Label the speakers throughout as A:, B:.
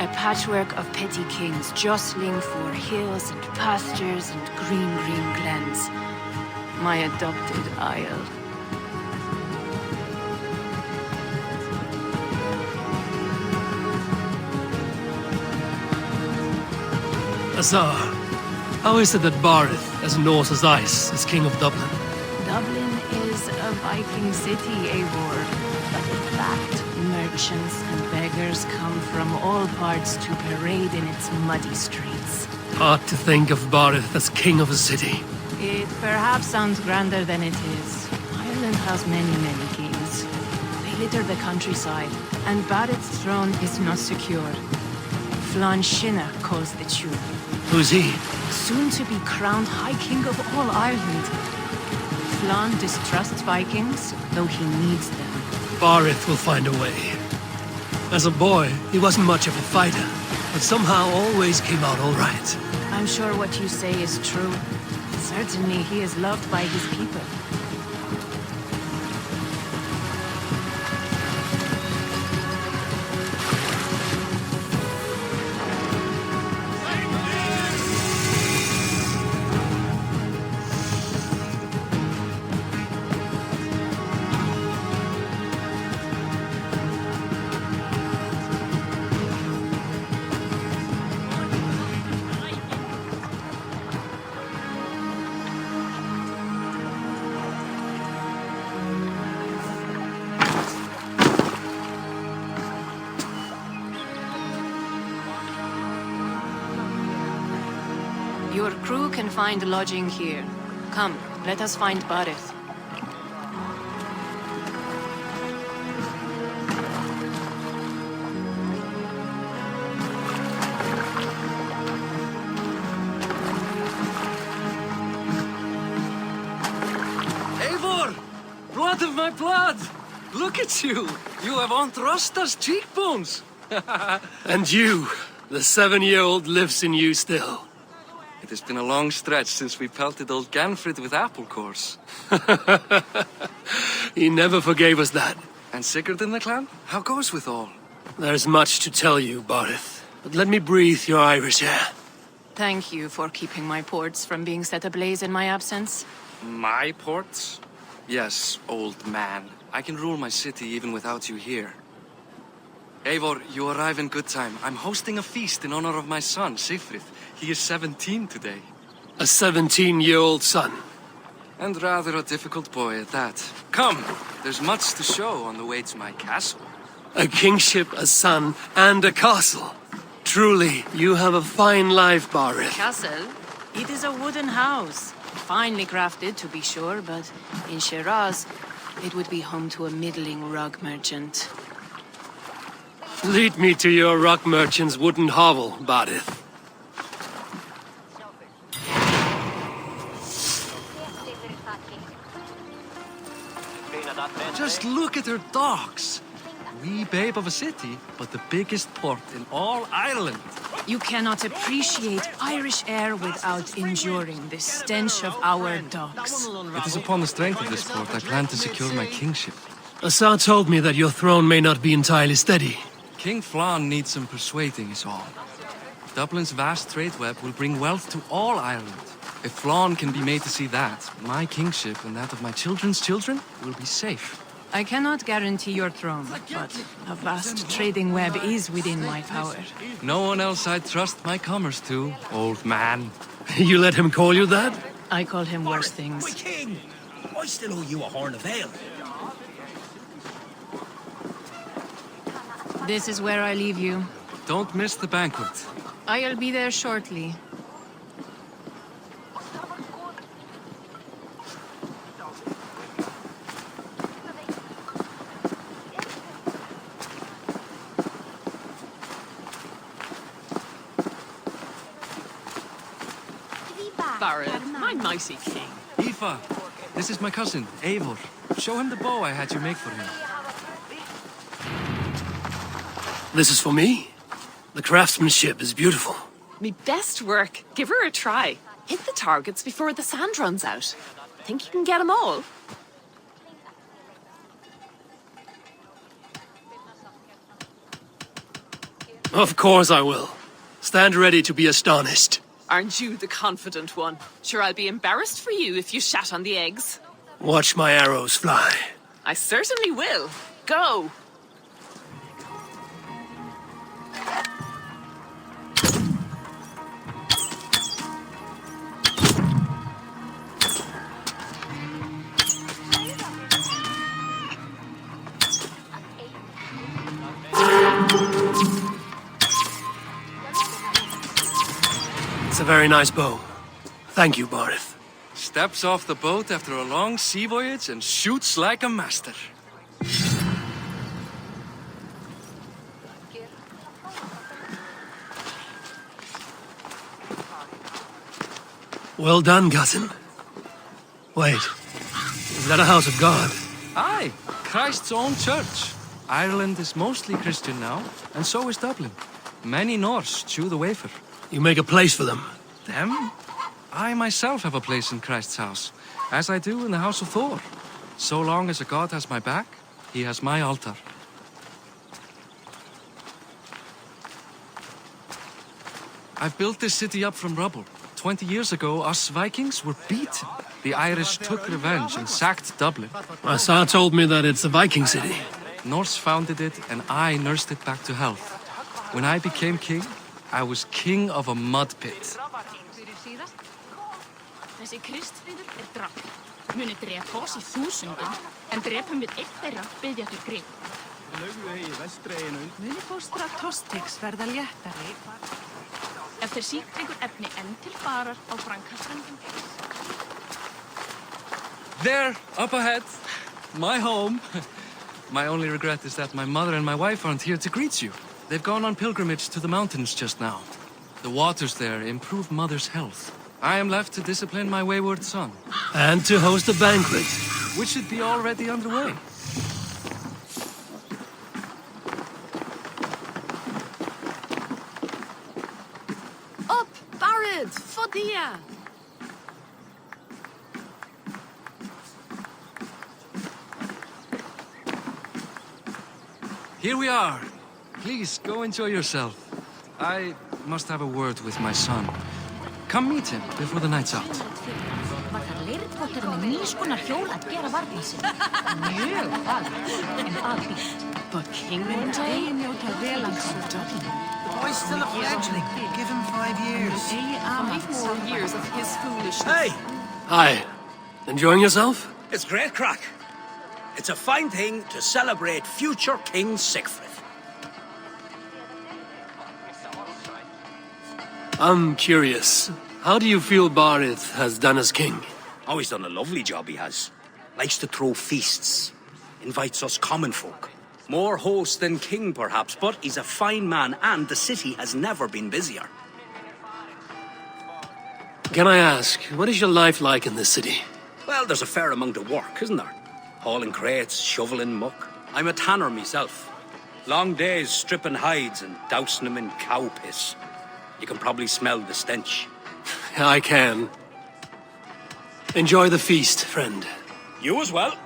A: A patchwork of petty kings jostling for hills and pastures and green glens. My adopted isle.
B: Azar, how is it that Barith, as Norse as ice, is king of Dublin?
A: Dublin is a Viking city, Eivor. But in fact, merchants and beggars come from all parts to parade in its muddy streets.
B: Hard to think of Barith as king of a city.
A: It perhaps sounds grander than it is. Ireland has many kings. They litter the countryside, and Barith's throne is not secure. Flann Sinna calls the tune.
B: Who's he?
A: Soon to be crowned High King of all Ireland. Flann distrusts Vikings, though he needs them.
B: Barith will find a way. As a boy, he wasn't much of a fighter, but somehow always came out all right.
A: I'm sure what you say is true. Certainly he is loved by his people. Your crew can find lodging here. Come, let us find Barith.
C: Eivor! Blood of my blood! Look at you! You have Aunt Rosta's cheekbones!
B: And you, the 7-year-old lives in you still.
C: It has been a long stretch since we pelted old Ganfrid with apple cores.
B: He never forgave us that.
C: And Sigurd in the clan? How goes with all?
B: There's much to tell you, Barith, but let me breathe your Irish air.
A: Thank you for keeping my ports from being set ablaze in my absence.
C: My ports? Yes, old man. I can rule my city even without you here. Eivor, you arrive in good time. I'm hosting a feast in honor of my son, Sigfrid. He is 17 today.
B: A 17-year-old son.
C: And rather a difficult boy at that. Come, there's much to show on the way to my castle.
B: A kingship, a son, and a castle. Truly, you have a fine life, Barith.
A: Castle? It is a wooden house. Finely crafted, to be sure, but in Shiraz, it would be home to a middling rug merchant.
B: Lead me to your rock merchant's wooden hovel, Barith.
C: Just look at her docks. Wee babe of a city, but the biggest port in all Ireland.
A: You cannot appreciate Irish air without enduring the stench of our docks.
C: It is upon the strength of this port I plan to secure my kingship.
B: Assar told me that your throne may not be entirely steady.
C: King Flann needs some persuading is all. Dublin's vast trade web will bring wealth to all Ireland. If Flann can be made to see that, my kingship and that of my children's children will be safe.
A: I cannot guarantee your throne, but a vast trading web is within my power.
C: No one else I'd trust my commerce to, old man.
B: You let him call you that?
A: I call him worse things.
D: My king! I still owe you a horn of ale.
A: This is where I leave you.
C: Don't miss the banquet.
A: I'll be there shortly.
E: Barrett, my mighty king.
C: Aoife, this is my cousin, Eivor. Show him the bow I had you make for him.
B: This is for me? The craftsmanship is beautiful.
E: Me best work. Give her a try. Hit the targets before the sand runs out. Think you can get them all?
B: Of course I will. Stand ready to be astonished.
E: Aren't you the confident one? Sure, I'll be embarrassed for you if you shat on the eggs.
B: Watch my arrows fly.
E: I certainly will. Go!
B: It's a very nice bow. Thank you, Barith.
C: Steps off the boat after a long sea voyage and shoots like a master.
B: Well done, cousin. Wait, is that a house of God?
C: Aye, Christ's own church. Ireland is mostly Christian now, and so is Dublin. Many Norse chew the wafer.
B: You make a place for them.
C: Them? I myself have a place in Christ's house, as I do in the house of Thor. So long as a god has my back, he has my altar. I've built this city up from rubble. 20 years ago, us Vikings were beaten. The Irish took revenge and sacked Dublin.
B: Asa told me that it's a Viking city.
C: Norse founded it, and I nursed it back to health. When I became king, I was king of a mud pit.
F: Þessi Kristfríður drafn. Muni drepa oss í þúsundum, en drepum við eitt þeirra biðjáttur grip.
A: Muni fóstra Tostiks verða léttari.
F: Ef þeir sýkt ykkur efni enn til farar á framkastandum.
C: There, up ahead, my home. My only regret is that my mother and my wife aren't here to greet you. They've gone on pilgrimage to the mountains just now. The waters there improve mother's health. I am left to discipline my wayward son.
B: And to host a banquet.
C: Which should be already underway.
E: Up, Barad! Fodia!
C: Here we are. Please, go enjoy yourself. I must have a word with my son. Come meet him before the night's out.
F: Var það leirpotur með nýskonar hjól að gera varna sinni. Mjög fagur, en aðbýrt.
E: But King one day, njóta vel hans of Dublin.
D: The boy's still a fledgling. Give him 5 years.
E: 5 more years of his foolishness.
D: Hey!
B: Hi. Enjoying yourself?
D: It's great crack. It's a fine thing to celebrate future King Sigfrid.
B: I'm curious. How do you feel Barith has done as king?
D: Oh, he's done a lovely job, he has. Likes to throw feasts. Invites us common folk. More host than king, perhaps, but he's a fine man, and the city has never been busier.
B: Can I ask, what is your life like in this city?
D: Well, there's a fair amount of work, isn't there? Hauling crates, shoveling muck. I'm a tanner myself. Long days stripping hides and dousing them in cow piss. You can probably smell the stench.
B: I can. Enjoy the feast, friend.
D: You as well.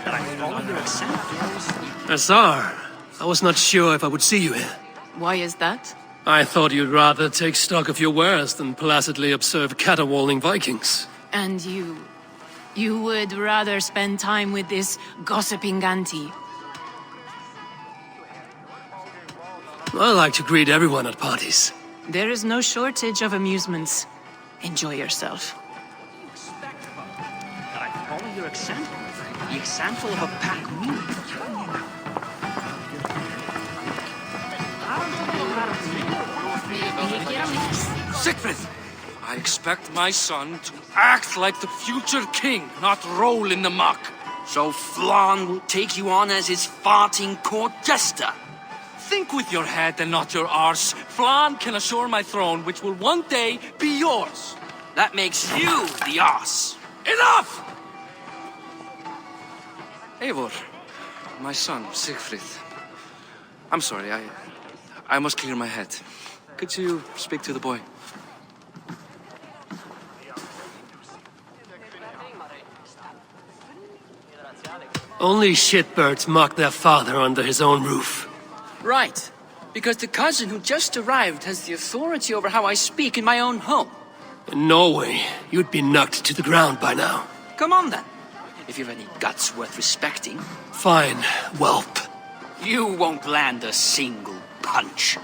D: That I follow your example.
B: Asar, I was not sure if I would see you here.
E: Why is that?
B: I thought you'd rather take stock of your wares than placidly observe caterwauling Vikings.
A: And you would rather spend time with this gossiping auntie.
B: I like to greet everyone at parties.
A: There is no shortage of amusements. Enjoy yourself.
D: That I follow your example. The example of a pack mule.
C: Sigfrid! I expect my son to act like the future king, not roll in the muck.
G: So Flan will take you on as his farting court jester?
C: Think with your head and not your arse. Flan can assure my throne, which will one day be yours.
G: That makes you the ass.
C: Enough! Eivor, my son, Sigfrid. I'm sorry, I must clear my head. Could you speak to the boy?
B: Only shitbirds mock their father under his own roof.
G: Right. Because the cousin who just arrived has the authority over how I speak in my own home.
B: In Norway, you'd be knocked to the ground by now.
G: Come on then. If you've any guts worth respecting.
B: Fine, whelp.
G: You won't land a single punch.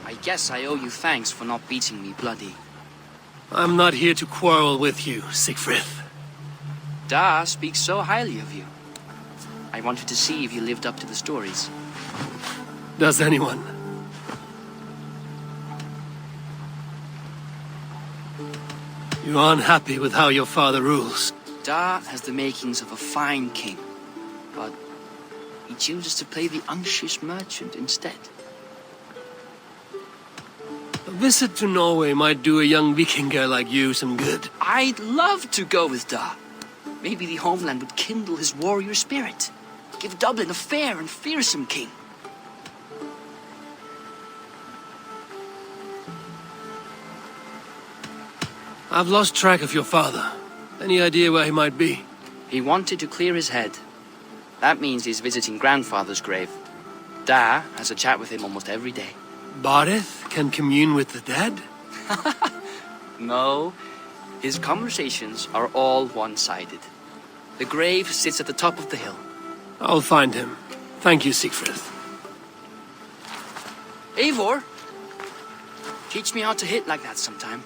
G: I guess I owe you thanks for not beating me bloody.
B: I'm not here to quarrel with you, Siegfried.
G: Da speaks so highly of you. I wanted to see if you lived up to the stories.
B: Does anyone? You're unhappy with how your father rules.
G: Da has the makings of a fine king, but he chooses to play the unctuous merchant instead.
B: A visit to Norway might do a young Viking girl like you some good.
G: I'd love to go with Da. Maybe the homeland would kindle his warrior spirit. Give Dublin a fair and fearsome king.
B: I've lost track of your father. Any idea where he might be?
G: He wanted to clear his head. That means he's visiting grandfather's grave. Da has a chat with him almost every day.
B: Barith can commune with the dead?
G: No, his conversations are all one-sided. The grave sits at the top of the hill.
B: I'll find him. Thank you, Siegfried.
G: Eivor, teach me how to hit like that sometime.